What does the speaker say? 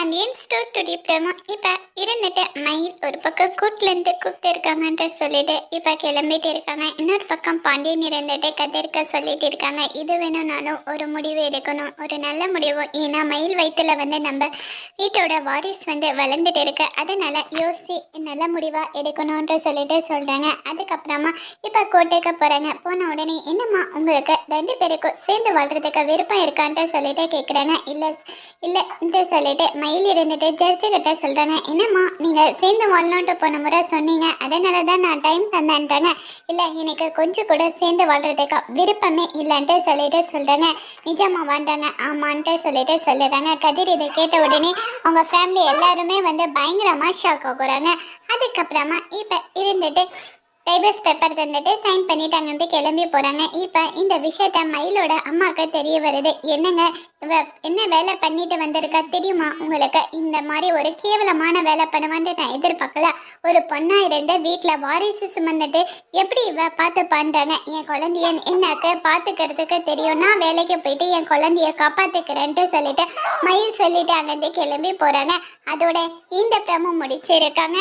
Pandian store today promo. இப்போ இருந்துட்டு மயில் ஒரு பக்கம் கூட்டிலேருந்து கூப்பிட்டு இருக்காங்கன்ற சொல்லிட்டு இப்போ கிளம்பிட்டு இருக்காங்க. இன்னொரு பக்கம் பாண்டியன் இருந்துட்டு கத்திரிக்க சொல்லிட்டு இருக்காங்க. இது வேணும்னாலும் ஒரு முடிவு எடுக்கணும், ஒரு நல்ல முடிவு. ஏன்னா மயில் வயிற்றுல நம்ம வீட்டோட வாரிசு வளர்ந்துட்டு இருக்கு. அதனால யோசி நல்ல முடிவாக எடுக்கணும்ன்ற சொல்லிட்டு சொல்கிறாங்க. அதுக்கப்புறமா இப்போ கோட்டைக்கு போகிறாங்க. போன உடனே என்னம்மா உங்களுக்கு 2 பேருக்கும் சேர்ந்து வாழ்றதுக்கு விருப்பம் இருக்கான்ட்டு சொல்லிட்டு கேட்குறாங்க. இல்லைன்ட்டு சொல்லிட்டு மயில் இருந்துட்டு ஜட்ஜு கிட்ட சொல்கிறாங்க. என்னம்மா நீங்கள் சேர்ந்து வாழணுன்ட்டு போன முறை சொன்னீங்க, அதனால தான் நான் டைம் தந்தேன்ட்டாங்க. இல்லை எனக்கு கொஞ்சம் கூட சேர்ந்து வாழ்றதுக்கு விருப்பமே இல்லைன்ட்டு சொல்லிட்டு சொல்கிறாங்க. நிஜமா வாண்டாங்க ஆமான்ட்டு சொல்லிட்டு சொல்லுறாங்க. கதிர் இதை கேட்ட உடனே அவங்க ஃபேமிலி எல்லாருமே பயங்கரமாக ஷாக் ஆகுறாங்க. அதுக்கப்புறமா இப்போ இருந்துட்டு டைவர்ஸ் பேப்பர் தந்துட்டு சைன் பண்ணிட்டு அங்கேருந்து கிளம்பி போகிறாங்க. இப்போ இந்த விஷயத்த மயிலோட அம்மாவுக்கு தெரிய வருது. என்னங்க என்ன வேலை பண்ணிட்டு வந்திருக்கா தெரியுமா உங்களுக்கு? இந்த மாதிரி ஒரு கேவலமான வேலை பண்ணுவான்ட்டு நான் எதிர்பார்க்கல. ஒரு பொண்ணாக இருந்த வீட்டில் வாரிசு சுமந்துட்டு எப்படி பார்த்து பண்ணுறாங்க? என் குழந்தைய என்னாக்கு பார்த்துக்கிறதுக்கு தெரியும். நான் வேலைக்கு போயிட்டு என் குழந்தைய காப்பாற்றுக்கிறேன்ட்டு சொல்லிட்டு மயில் சொல்லிட்டு அங்கேருந்து கிளம்பி போகிறாங்க. அதோட இந்த பிரமும் முடிச்சிருக்காங்க.